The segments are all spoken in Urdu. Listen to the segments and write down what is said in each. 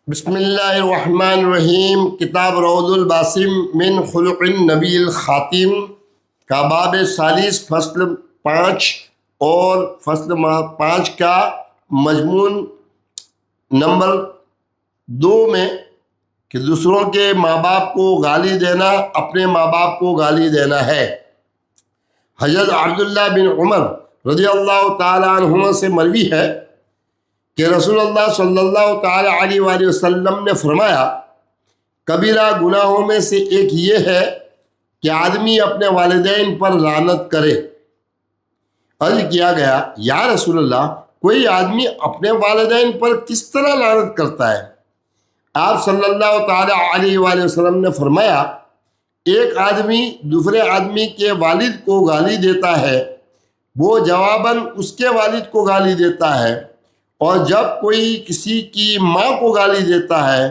بسم اللہ الرحمن الرحیم۔ کتاب روض الباسم من خلق النبی الخاتم کا باب 40 فصل 5 اور فصل 5 کا مضمون نمبر 2 میں کہ دوسروں کے ماں باپ کو گالی دینا اپنے ماں باپ کو گالی دینا ہے۔ حضرت عبداللہ بن عمر رضی اللہ تعالی عنہما سے مروی ہے کہ رسول اللہ صلی اللہ تعالی علیہ وآلہ وسلم نے فرمایا، کبیرہ گناہوں میں سے ایک یہ ہے کہ آدمی اپنے والدین پر لعنت کرے۔ عرض کیا گیا، یا رسول اللہ، کوئی آدمی اپنے والدین پر کس طرح لعنت کرتا ہے؟ آپ صلی اللہ تعالی علیہ وآلہ وسلم نے فرمایا، ایک آدمی دوسرے آدمی کے والد کو گالی دیتا ہے، وہ جواباً اس کے والد کو گالی دیتا ہے، اور جب کوئی کسی کی ماں کو گالی دیتا ہے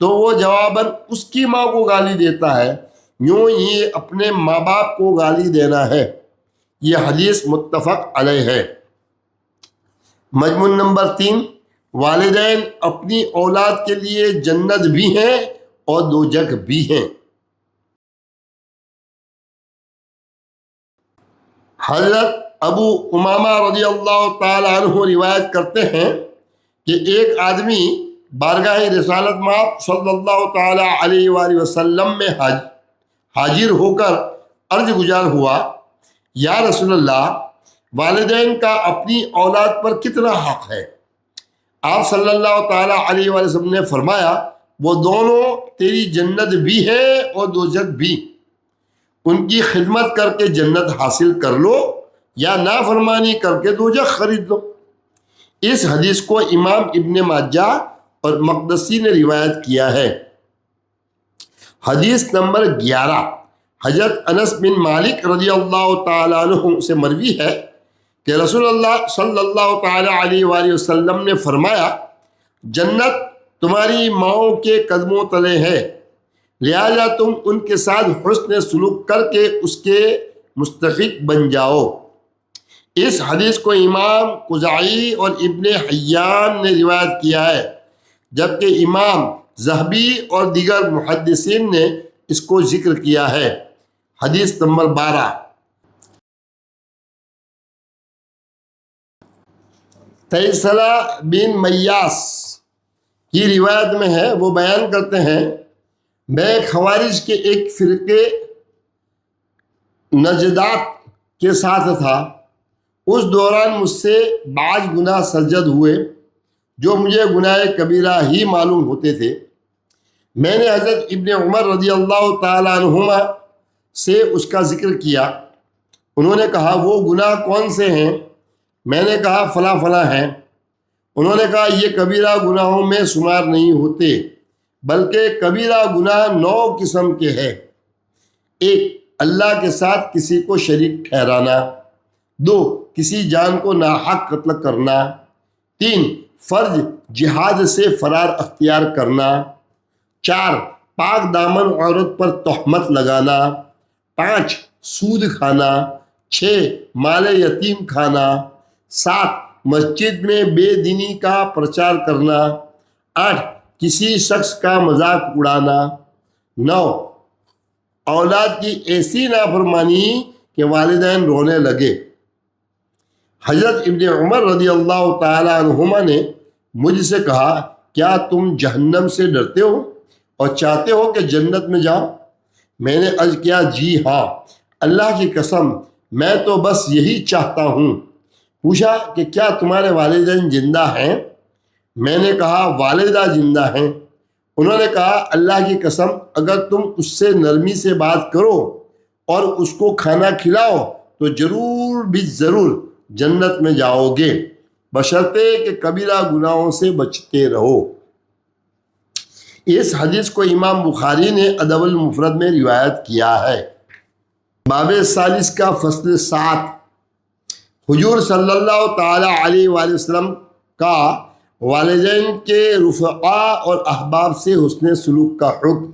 تو وہ جواباً اس کی ماں کو گالی دیتا ہے، یوں ہی اپنے ماں باپ کو گالی دینا ہے۔ یہ حدیث متفق علیہ ہے۔ مضمون نمبر 3، والدین اپنی اولاد کے لیے جنت بھی ہیں اور دوزخ بھی ہیں۔ حضرت ابو امامہ رضی اللہ تعالی عنہ روایت کرتے ہیں کہ ایک آدمی بارگاہ رسالت مآب صلی اللہ تعالی علیہ وآلہ وسلم میں حاضر ہو کر عرض گزار ہوا، یا رسول اللہ، والدین کا اپنی اولاد پر کتنا حق ہے؟ آپ صلی اللہ تعالی علیہ وآلہ وسلم نے فرمایا، وہ دونوں تیری جنت بھی ہے اور دوزخ بھی۔ ان کی خدمت کر کے جنت حاصل کر لو یا نافرمانی کر کے دوزخ خرید لو۔ اس حدیث کو امام ابن ماجہ اور مقدسی نے روایت کیا ہے۔ حدیث نمبر 11، حضرت انس بن مالک رضی اللہ تعالیٰ عنہ سے مروی ہے کہ رسول اللہ صلی اللہ تعالیٰ علیہ وآلہ وسلم نے فرمایا، جنت تمہاری ماؤں کے قدموں تلے ہے، لہذا تم ان کے ساتھ حسن سلوک کر کے اس کے مستحق بن جاؤ۔ اس حدیث کو امام قزائی اور ابن حیان نے روایت کیا ہے، جبکہ امام ذہبی اور دیگر محدثین نے اس کو ذکر کیا ہے۔ حدیث نمبر 12، تیسرہ بن میاس کی روایت میں ہے، وہ بیان کرتے ہیں، میں خوارج کے ایک فرقے نجدات کے ساتھ تھا۔ اس دوران مجھ سے بعض گناہ سرزد ہوئے جو مجھے گناہ کبیرہ ہی معلوم ہوتے تھے۔ میں نے حضرت ابن عمر رضی اللہ تعالیٰ عنہما سے اس کا ذکر کیا۔ انہوں نے کہا، وہ گناہ کون سے ہیں؟ میں نے کہا، فلاں فلاں ہیں۔ انہوں نے کہا، یہ کبیرہ گناہوں میں شمار نہیں ہوتے، بلکہ کبیرہ گناہ 9 قسم کے ہیں۔ 1، اللہ کے ساتھ کسی کو شریک ٹھہرانا۔ 2، کسی جان کو ناحق قتل کرنا۔ 3، فرض جہاد سے فرار اختیار کرنا۔ 4، پاک دامن عورت پر تہمت لگانا۔ 5، سود کھانا۔ 6، مال یتیم کھانا۔ 7، مسجد میں بے دینی کا پرچار کرنا۔ 8، کسی شخص کا مذاق اڑانا۔ 9، اولاد کی ایسی نافرمانی کہ والدین رونے لگے۔ حضرت ابن عمر رضی اللہ تعالی عنہما نے مجھ سے کہا، کیا تم جہنم سے ڈرتے ہو اور چاہتے ہو کہ جنت میں جاؤ؟ میں نے عرض کیا، جی ہاں، اللہ کی قسم، میں تو بس یہی چاہتا ہوں۔ پوچھا کہ کیا تمہارے والدین زندہ ہیں؟ میں نے کہا، والدہ زندہ ہیں۔ انہوں نے کہا، اللہ کی قسم، اگر تم اس سے نرمی سے بات کرو اور اس کو کھانا کھلاؤ تو ضرور بھی ضرور جنت میں جاؤ گے، بشرطے کہ کبیرہ گناہوں سے بچتے رہو۔ اس حدیث کو امام بخاری نے ادب المفرد میں روایت کیا ہے۔ باب 40 کا فصل 7، حضور صلی اللہ تعالی علیہ وآلہ وسلم کا والدین کے رفقاء اور احباب سے حسن سلوک کا حکم۔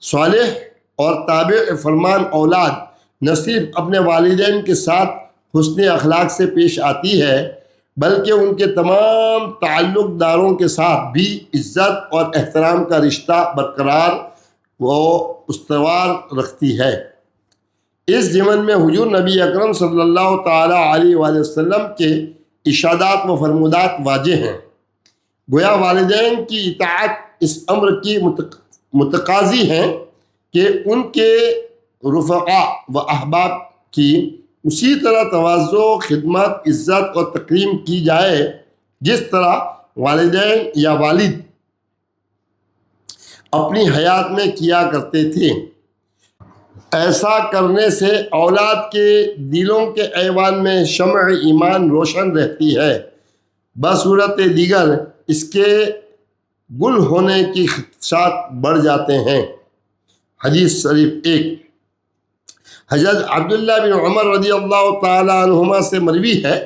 صالح اور تابع فرمان اولاد نہ صرف اپنے والدین کے ساتھ حسن اخلاق سے پیش آتی ہے بلکہ ان کے تمام تعلق داروں کے ساتھ بھی عزت اور احترام کا رشتہ برقرار و استوار رکھتی ہے۔ اس ضمن میں حضور نبی اکرم صلی اللہ تعالیٰ علیہ وآلہ وسلم کے ارشادات و فرمودات واضح ہیں۔ گویا والدین کی اطاعت اس امر کی متقاضی ہیں کہ ان کے رفقا و احباب کی اسی طرح تواضع، خدمت، عزت اور تکریم کی جائے جس طرح والدین یا والد اپنی حیات میں کیا کرتے تھے۔ ایسا کرنے سے اولاد کے دلوں کے ایوان میں شمع ایمان روشن رہتی ہے، بصورت دیگر اس کے گل ہونے کی خدشات بڑھ جاتے ہیں۔ حدیث شریف 1 حضرت عبداللہ بن عمر رضی اللہ تعالیٰ عنہما سے مروی ہے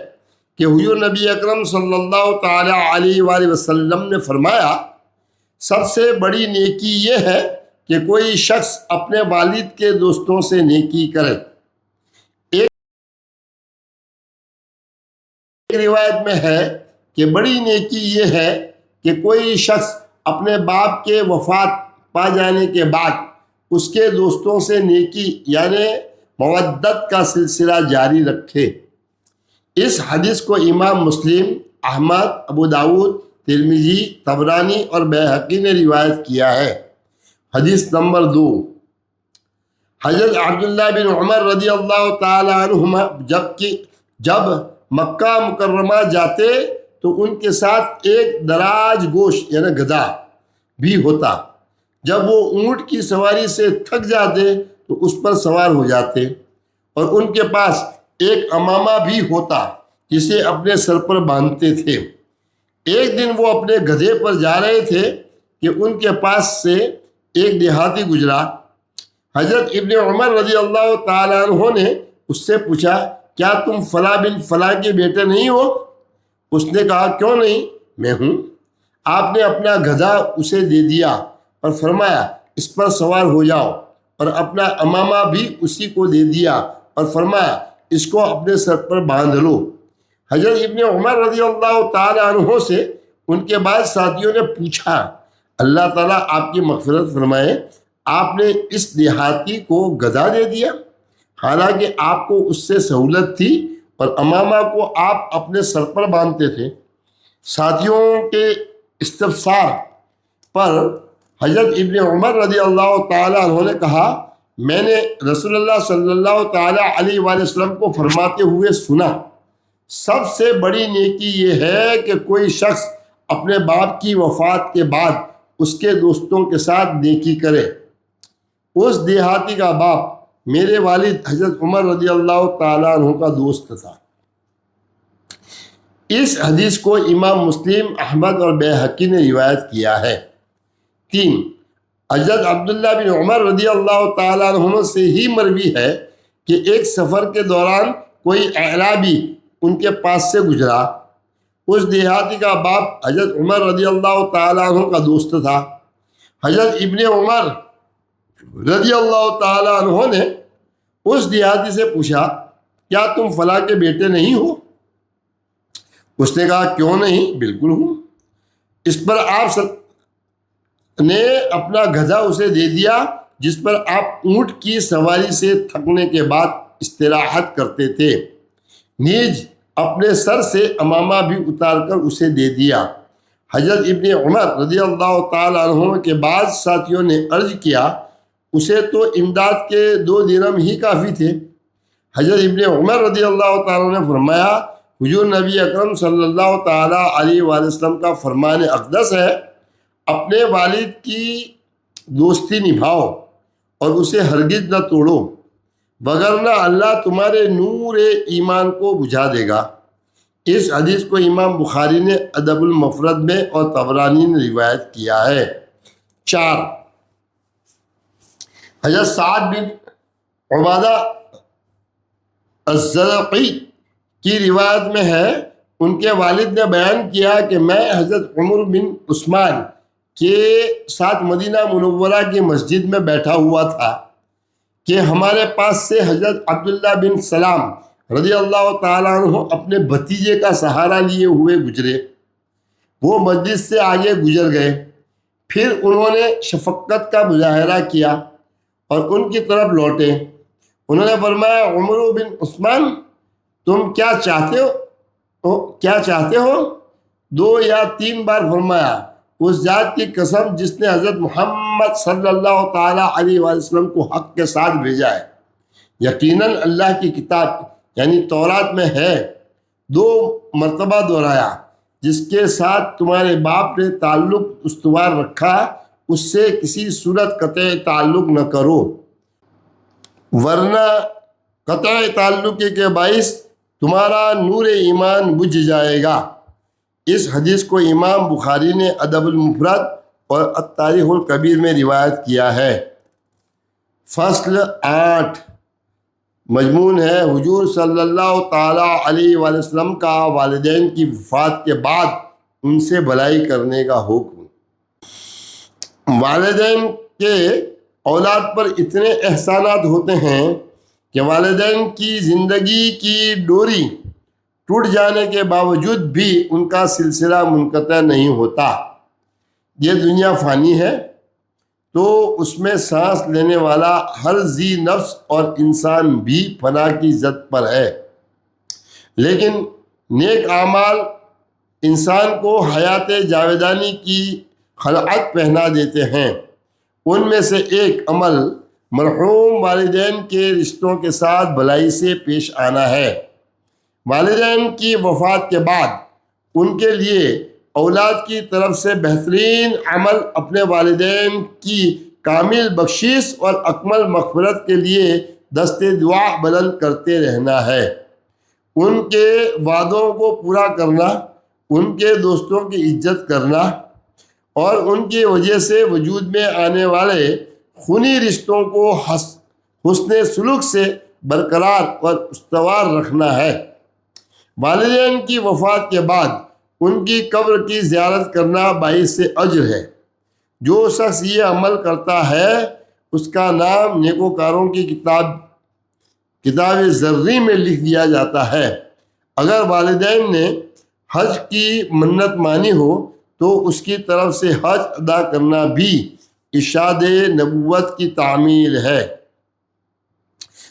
کہ حضور نبی اکرم صلی اللہ تعالیٰ علیہ وآلہ وسلم نے فرمایا، سب سے بڑی نیکی یہ ہے کہ کوئی شخص اپنے والد کے دوستوں سے نیکی کرے۔ ایک روایت میں ہے کہ بڑی نیکی یہ ہے کہ کوئی شخص اپنے باپ کے وفات پا جانے کے بعد اس کے دوستوں سے نیکی یعنی مودت کا سلسلہ جاری رکھے۔ اس حدیث کو امام مسلم، احمد، ابو داؤد، ترمذی، طبرانی اور بیہقی نے روایت کیا ہے۔ حدیث نمبر 2 حضرت عبداللہ بن عمر رضی اللہ تعالی عنہما جب مکہ مکرمہ جاتے تو ان کے ساتھ ایک دراج گوشت یعنی گدھا بھی ہوتا۔ جب وہ اونٹ کی سواری سے تھک جاتے تو اس پر سوار ہو جاتے، اور ان کے پاس ایک امامہ بھی ہوتا جسے اپنے سر پر باندھتے تھے۔ ایک دن وہ اپنے گدھے پر جا رہے تھے کہ ان کے پاس سے ایک دیہاتی گزرا۔ حضرت ابن عمر رضی اللہ تعالیٰ عنہ نے اس سے پوچھا، کیا تم فلاں بن فلاں کے بیٹے نہیں ہو؟ اس نے کہا، کیوں نہیں، میں ہوں۔ آپ نے اپنا گدھا اسے دے دیا اور فرمایا، اس پر سوار ہو جاؤ، اور اپنا امامہ بھی اسی کو دے دیا اور فرمایا، اس کو اپنے سر پر باندھ لو۔ حضرت ابن عمر رضی اللہ تعالیٰ عنہ سے ان کے بعد ساتھیوں نے پوچھا، اللہ تعالیٰ آپ کی مغفرت فرمائے، آپ نے اس دیہاتی کو گدھا دے دیا، حالانکہ آپ کو اس سے سہولت تھی اور امامہ کو آپ اپنے سر پر باندھتے تھے۔ ساتھیوں کے استفسار پر حضرت ابن عمر رضی اللہ تعالیٰ عنہ نے کہا، میں نے رسول اللہ صلی اللہ تعالیٰ علیہ وآلہ وسلم کو فرماتے ہوئے سنا، سب سے بڑی نیکی یہ ہے کہ کوئی شخص اپنے باپ کی وفات کے بعد اس کے دوستوں کے ساتھ نیکی کرے۔ اس دیہاتی کا باپ میرے والد حضرت عمر رضی اللہ تعالیٰ عنہ کا دوست تھا۔ اس حدیث کو امام مسلم، احمد اور بیہقی نے روایت کیا ہے۔ 3 حضرت عبداللہ بن عمر رضی اللہ تعالیٰ عنہ سے ہی مروی ہے کہ ایک سفر کے دوران کوئی اعرابی ان کے پاس سے گزرا۔ اس دیہاتی کا باپ حضرت عمر رضی اللہ تعالیٰ عنہ کا دوست تھا۔ حضرت ابن عمر رضی اللہ تعالیٰ عنہ نے اس دیہاتی سے پوچھا، کیا تم فلاں کے بیٹے نہیں ہو؟ اس نے کہا، کیوں نہیں، بالکل ہوں۔ اس پر آپ نے اپنا گدھا اسے دے دیا جس پر آپ اونٹ کی سواری سے تھکنے کے بعد استراحت کرتے تھے۔ نیز اپنے سر سے امامہ بھی اتار کر اسے دے دیا۔ حضرت ابن عمر رضی اللہ تعالیٰ عنہ کے بعد ساتھیوں نے عرض کیا، اسے تو امداد کے 2 درہم ہی کافی تھے۔ حضرت ابن عمر رضی اللہ تعالیٰ نے فرمایا، حضور نبی اکرم صلی اللہ تعالیٰ علیہ وآلہ وسلم کا فرمان اقدس ہے، اپنے والد کی دوستی نبھاؤ اور اسے ہرگز نہ توڑو، وگرنہ اللہ تمہارے نور ایمان کو بجھا دے گا۔ اس حدیث کو امام بخاری نے ادب المفرد میں اور طبرانی نے روایت کیا ہے۔ 4 حضرت سعد بن عبادہ الزرقی کی روایت میں ہے، ان کے والد نے بیان کیا کہ میں حضرت عمر بن عثمان کے ساتھ مدینہ منورہ کی مسجد میں بیٹھا ہوا تھا کہ ہمارے پاس سے حضرت عبداللہ بن سلام رضی اللہ تعالیٰ عنہ اپنے بھتیجے کا سہارا لیے ہوئے گزرے۔ وہ مسجد سے آگے گزر گئے، پھر انہوں نے شفقت کا مظاہرہ کیا اور ان کی طرف لوٹے۔ انہوں نے فرمایا، عمر بن عثمان، تم کیا چاہتے ہو؟ 2 یا 3 بار فرمایا۔ اس ذات کی قسم جس نے حضرت محمد صلی اللہ تعالیٰ علیہ وآلہ وسلم کو حق کے ساتھ بھیجا ہے، یقیناً اللہ کی کتاب یعنی تورات میں ہے۔ 2 مرتبہ دہرایا، جس کے ساتھ تمہارے باپ نے تعلق استوار رکھا اس سے کسی صورت قطع تعلق نہ کرو، ورنہ قطع تعلق کے باعث تمہارا نور ایمان بجھ جائے گا۔ اس حدیث کو امام بخاری نے ادب المفرد اور التاریخ الکبیر میں روایت کیا ہے۔ فصل 8 مضمون ہے حضور صلی اللہ تعالیٰ علیہ وآلہ وسلم کا والدین کی وفات کے بعد ان سے بھلائی کرنے کا حکم۔ والدین کے اولاد پر اتنے احسانات ہوتے ہیں کہ والدین کی زندگی کی ڈوری ٹوٹ جانے کے باوجود بھی ان کا سلسلہ منقطع نہیں ہوتا۔ یہ دنیا فانی ہے تو اس میں سانس لینے والا ہر ذی نفس اور انسان بھی فنا کی زد پر ہے، لیکن نیک اعمال انسان کو حیات جاویدانی کی خلعت پہنا دیتے ہیں۔ ان میں سے ایک عمل مرحوم والدین کے رشتوں کے ساتھ بھلائی سے پیش آنا ہے۔ والدین کی وفات کے بعد ان کے لیے اولاد کی طرف سے بہترین عمل اپنے والدین کی کامل بخشش اور اکمل مغفرت کے لیے دست دعا بلند کرتے رہنا ہے، ان کے وعدوں کو پورا کرنا، ان کے دوستوں کی عزت کرنا اور ان کی وجہ سے وجود میں آنے والے خونی رشتوں کو حسن سلوک سے برقرار اور استوار رکھنا ہے۔ والدین کی وفات کے بعد ان کی قبر کی زیارت کرنا باعث اجر ہے۔ جو شخص یہ عمل کرتا ہے اس کا نام نیکوکاروں کی کتاب زرعی میں لکھ دیا جاتا ہے۔ اگر والدین نے حج کی منت مانی ہو تو اس کی طرف سے حج ادا کرنا بھی ارشاد نبوت کی تعمیل ہے۔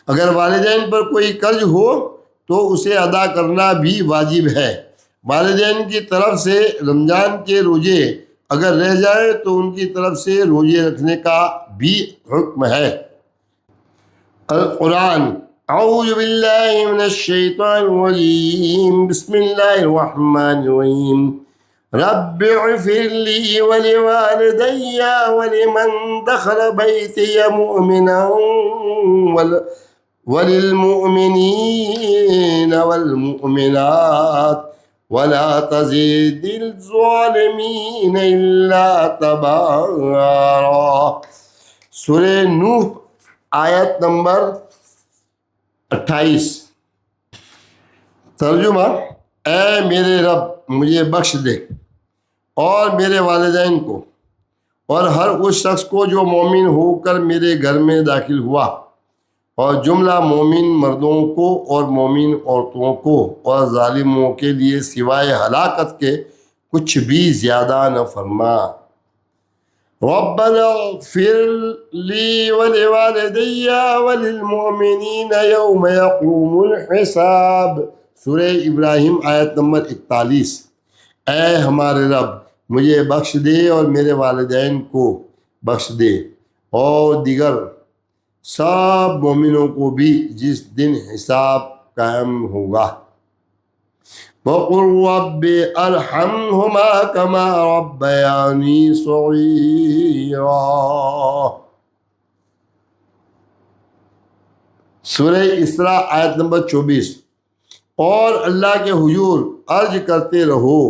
اگر والدین پر کوئی قرض ہو تو اسے ادا کرنا بھی واجب ہے۔ والدین کی طرف سے رمضان کے روزے اگر رہ جائے تو ان کی طرف سے روزے رکھنے کا بھی حکم ہے۔ القرآن اعوذ باللہ من الشیطان الرجیم بسم اللہ الرحمن الرحیم رب اغفر لی ولوالدی ولمن دخل بیتی مؤمنا وللمؤمنین والمؤمنات ولا تزد الظالمین الا تبارا۔ سورہ نوح آیت نمبر 28۔ ترجمہ: اے میرے رب مجھے بخش دے اور میرے والدین کو اور ہر اس شخص کو جو مومن ہو کر میرے گھر میں داخل ہوا، اور جملہ مومن مردوں کو اور مومن عورتوں کو، اور ظالموں کے لیے سوائے ہلاکت کے کچھ بھی زیادہ نہ فرما۔ ربنا اغفر لی ولوالدی وللمؤمنین یوم یقوم الحساب۔ سورہ ابراہیم آیت نمبر 41۔ اے ہمارے رب مجھے بخش دے اور میرے والدین کو بخش دے اور دیگر سب مومنوں کو بھی جس دن حساب قائم ہوگا۔ وَقُلْ رَبِّ ارْحَمْهُمَا كَمَا رَبَّيَانِي صَغِيرًا۔ سورہ اسراء آیت نمبر 24۔ اور اللہ کے حضور عرض کرتے رہو،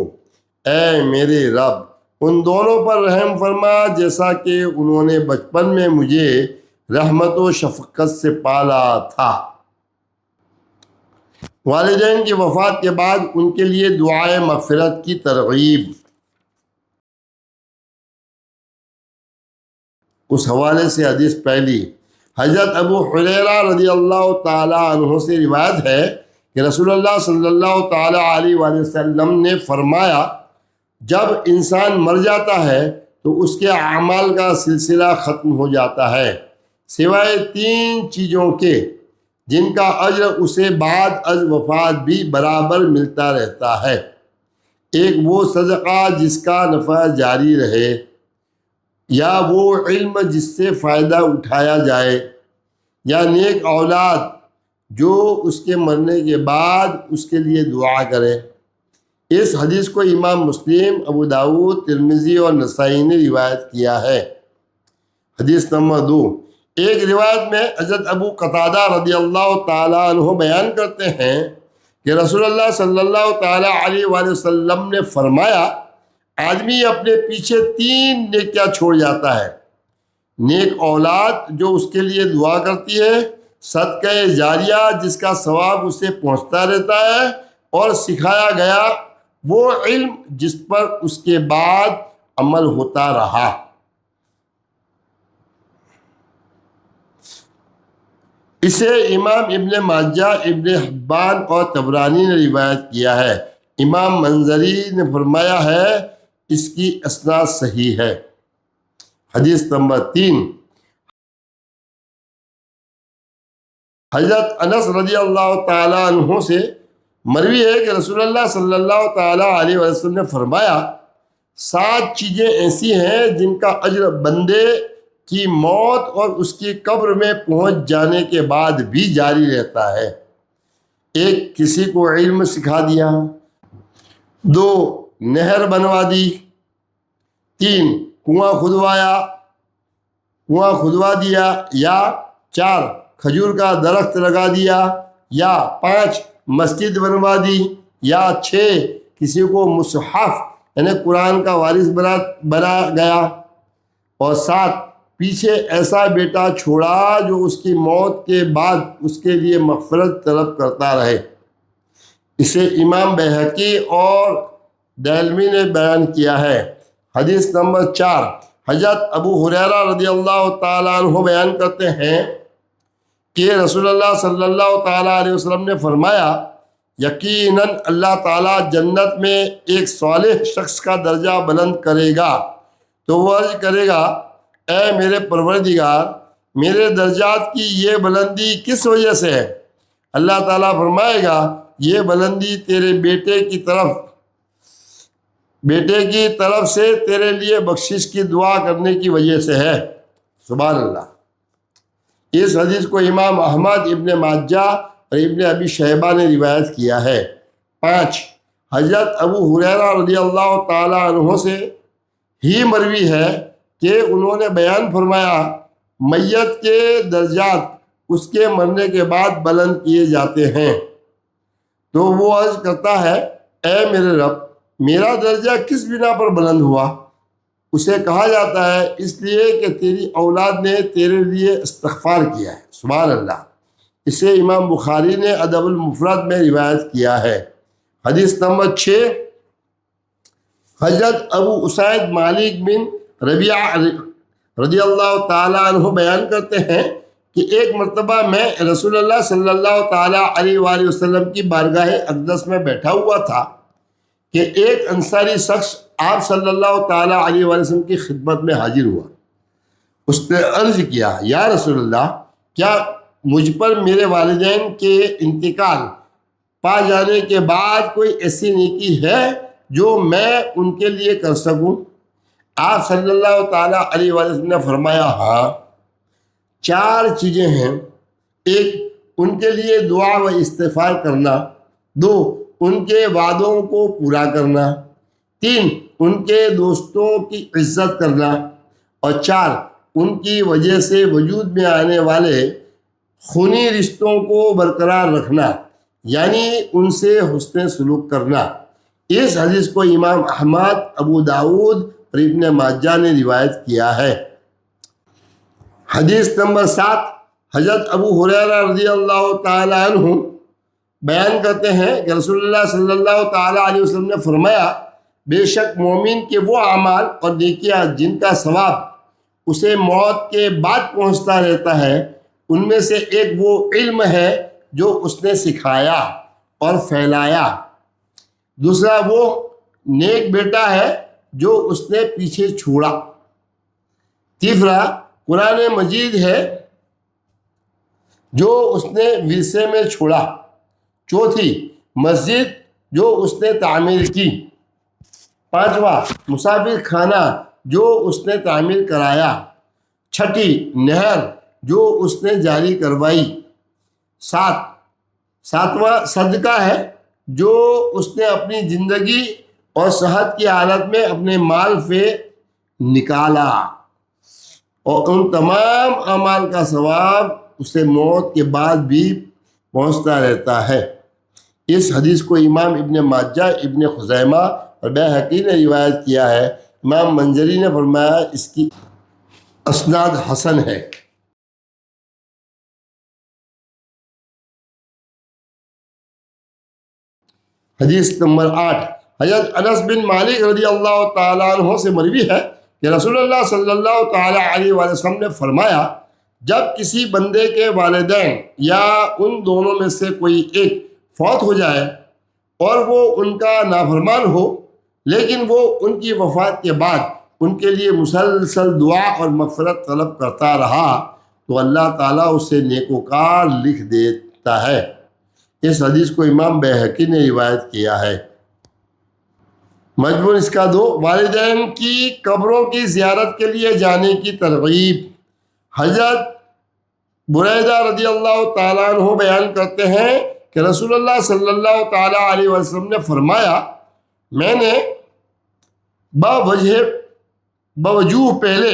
اے میرے رب ان دونوں پر رحم فرما جیسا کہ انہوں نے بچپن میں مجھے رحمت و شفقت سے پالا تھا۔ والدین کی وفات کے بعد ان کے لیے دعائے مغفرت کی ترغیب۔ اس حوالے سے حدیث پہلی، حضرت ابو ہریرہ رضی اللہ تعالی عنہ سے روایت ہے کہ رسول اللہ صلی اللہ تعالیٰ علیہ وآلہ وسلم نے فرمایا جب انسان مر جاتا ہے تو اس کے اعمال کا سلسلہ ختم ہو جاتا ہے سوائے 3 چیزوں کے جن کا اجر اسے بعد از وفات بھی برابر ملتا رہتا ہے۔ ایک وہ صدقہ جس کا نفع جاری رہے، یا وہ علم جس سے فائدہ اٹھایا جائے، یا نیک اولاد جو اس کے مرنے کے بعد اس کے لیے دعا کرے۔ اس حدیث کو امام مسلم، ابو داؤد، ترمذی اور نسائی نے روایت کیا ہے۔ حدیث نمبر 2، ایک روایت میں حضرت ابو قتادہ رضی اللہ تعالیٰ عنہ بیان کرتے ہیں کہ رسول اللہ صلی اللہ تعالیٰ علیہ وآلہ وسلم نے فرمایا آدمی اپنے پیچھے 3 نیکیاں چھوڑ جاتا ہے، نیک اولاد جو اس کے لیے دعا کرتی ہے، صدقہ جاریہ جس کا ثواب اسے پہنچتا رہتا ہے، اور سکھایا گیا وہ علم جس پر اس کے بعد عمل ہوتا رہا۔ اسے امام ابن ماجہ، ابن حبان اور طبرانی نے روایت کیا ہے۔ امام منذری نے فرمایا ہے اس کی اسناد صحیح ہے۔ حدیث نمبر 3، حضرت انس رضی اللہ تعالیٰ عنہ سے مروی ہے کہ رسول اللہ صلی اللہ تعالیٰ علیہ وسلم نے فرمایا 7 چیزیں ایسی ہیں جن کا اجر بندے کی موت اور اس کی قبر میں پہنچ جانے کے بعد بھی جاری رہتا ہے۔ 1، کسی کو علم سکھا دیا۔ 2، نہر بنوا دی۔ 3، کنواں کھدوا دیا۔ یا 4، کھجور کا درخت لگا دیا۔ یا 5، مسجد بنوا دی۔ یا 6، کسی کو مصحف یعنی قرآن کا وارث بنا گیا۔ اور 7، پیچھے ایسا بیٹا چھوڑا جو اس کی موت کے بعد اس کے لیے مغفرت طلب کرتا رہے۔ اسے امام بہقی اور دہلوی نے بیان کیا ہے۔ حدیث نمبر 4، حضرت ابو ہریرہ رضی اللہ تعالیٰ عنہ بیان کرتے ہیں کہ رسول اللہ صلی اللہ تعالیٰ علیہ وسلم نے فرمایا یقیناً اللہ تعالیٰ جنت میں ایک صالح شخص کا درجہ بلند کرے گا تو وہ عرض کرے گا اے میرے پروردگار میرے درجات کی یہ بلندی کس وجہ سے ہے؟ اللہ تعالیٰ فرمائے گا یہ بلندی تیرے بیٹے کی طرف سے تیرے لیے بخشش کی دعا کرنے کی وجہ سے ہے۔ سبحان اللہ۔ اس حدیث کو امام احمد، ابن ماجہ اور ابن ابی شیبہ نے روایت کیا ہے۔ 5، حضرت ابو ہریرہ رضی اللہ تعالیٰ عنہ سے ہی مروی ہے کہ انہوں نے بیان فرمایا میت کے درجات اس کے مرنے کے بعد بلند کیے جاتے ہیں تو وہ عرض کرتا ہے اے میرے رب میرا درجہ کس بنا پر بلند ہوا؟ اسے کہا جاتا ہے اس لیے کہ تیری اولاد نے تیرے لیے استغفار کیا ہے۔ سبحان اللہ۔ اسے امام بخاری نے ادب المفرد میں روایت کیا ہے۔ حدیث نمبر 6، حضرت ابو اسید مالک بن ربیعہ رضی اللہ تعالیٰ عنہ بیان کرتے ہیں کہ ایک مرتبہ میں رسول اللہ صلی اللہ تعالیٰ علیہ وآلہ وسلم کی بارگاہ اقدس میں بیٹھا ہوا تھا کہ ایک انصاری شخص آپ صلی اللہ تعالیٰ علیہ وآلہ وسلم کی خدمت میں حاضر ہوا۔ اس نے عرض کیا یا رسول اللہ کیا مجھ پر میرے والدین کے انتقال پا جانے کے بعد کوئی ایسی نیکی ہے جو میں ان کے لیے کر سکوں؟ آپ صلی اللہ تعالیٰ علیہ وآلہ وسلم نے فرمایا ہاں 4 چیزیں ہیں۔ 1، ان کے لیے دعا و استغفار کرنا۔ 2، ان کے وعدوں کو پورا کرنا۔ 3، ان کے دوستوں کی عزت کرنا۔ اور 4، ان کی وجہ سے وجود میں آنے والے خونی رشتوں کو برقرار رکھنا یعنی ان سے حسن سلوک کرنا۔ اس حدیث کو امام احمد، ابو داؤد اور ابن ماجہ نے روایت کیا ہے۔ حدیث نمبر 7، حضرت ابو ہریرہ رضی اللہ تعالیٰ عنہ بیان کرتے ہیں کہ رسول اللہ صلی اللہ تعالیٰ علیہ وسلم نے فرمایا بے شک مومن کے وہ اعمال اور نیکیاں جن کا ثواب اسے موت کے بعد پہنچتا رہتا ہے ان میں سے ایک وہ علم ہے جو اس نے سکھایا اور پھیلایا۔ دوسرا وہ نیک بیٹا ہے جو اس نے پیچھے چھوڑا۔ تیسرا قرآن مجید ہے جو اس نے ورثے میں چھوڑا۔ چوتھی مسجد جو اس نے تعمیر کی۔ پانچواں مسافر خانہ جو اس نے تعمیر کرایا۔ چھٹی نہر جو اس نے جاری کروائی۔ ساتواں صدقہ ہے جو اس نے اپنی زندگی اور صحت کی حالت میں اپنے مال سے نکالا، اور ان تمام اعمال کا ثواب اسے موت کے بعد بھی پہنچتا رہتا ہے۔ اس حدیث کو امام ابن ماجہ، ابن خزیمہ اور بیہقی نے روایت کیا ہے۔ امام منذری نے فرمایا اس کی اسناد حسن ہے۔ حدیث نمبر 8، حضرت انس بن مالک رضی اللہ تعالیٰ عنہ سے مروی ہے کہ رسول اللہ صلی اللہ تعالیٰ علیہ وآلہ وسلم نے فرمایا، جب کسی بندے کے والدین یا ان دونوں میں سے کوئی ایک فوت ہو جائے اور وہ ان کا نافرمان ہو، لیکن وہ ان کی وفات کے بعد ان کے لیے مسلسل دعا اور مغفرت طلب کرتا رہا تو اللہ تعالیٰ اسے نیکوکار لکھ دیتا ہے۔ اس حدیث کو امام بیہقی نے روایت کیا ہے۔ مضمون اس کا 2، والدین کی قبروں کی زیارت کے لیے جانے کی ترغیب۔ حضرت بریدہ رضی اللہ تعالیٰ عنہ بیان کرتے ہیں کہ رسول اللہ صلی اللہ تعالیٰ علیہ وسلم نے فرمایا، میں نے بوجوہ پہلے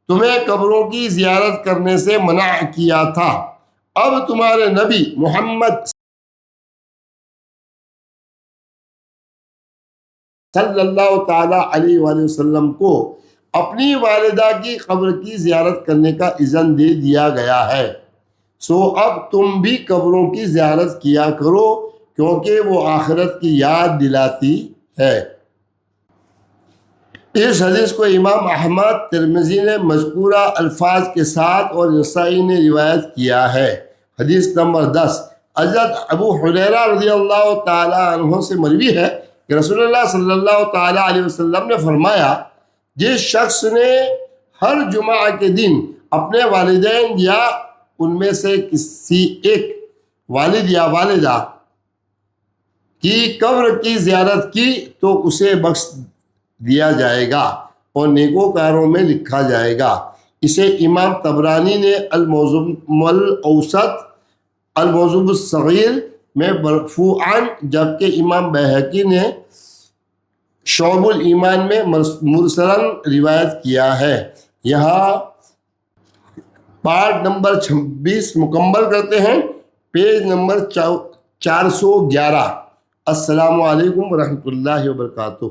تمہیں قبروں کی زیارت کرنے سے منع کیا تھا، اب تمہارے نبی محمد صلی اللہ تعالیٰ علیہ وآلہ وسلم کو اپنی والدہ کی قبر کی زیارت کرنے کا اذن دے دیا گیا ہے، سو اب تم بھی قبروں کی زیارت کیا کرو کیونکہ وہ آخرت کی یاد دلاتی ہے۔ اس حدیث کو امام احمد، ترمذی نے مذکورہ الفاظ کے ساتھ اور نسائی نے روایت کیا ہے۔ حدیث نمبر 10، حضرت ابو ہریرہ رضی اللہ تعالیٰ عنہ سے مروی ہے کہ رسول اللہ صلی اللہ تعالیٰ علیہ وسلم نے فرمایا، جس شخص نے ہر جمعہ کے دن اپنے والدین یا ان میں سے کسی ایک والد یا والدہ کی قبر کی زیارت کی تو اسے بخش دیا جائے گا اور نیکوکاروں میں لکھا جائے گا۔ اسے امام طبرانی نے المعجم الاوسط، المعجم الصغیر میں مرفوعاً، جبکہ امام بیہقی نے شعب الایمان میں مرسلاً روایت کیا ہے۔ یہاں پارٹ نمبر 26 مکمل کرتے ہیں، پیج نمبر 411۔ السلام علیکم ورحمۃ اللہ وبرکاتہ۔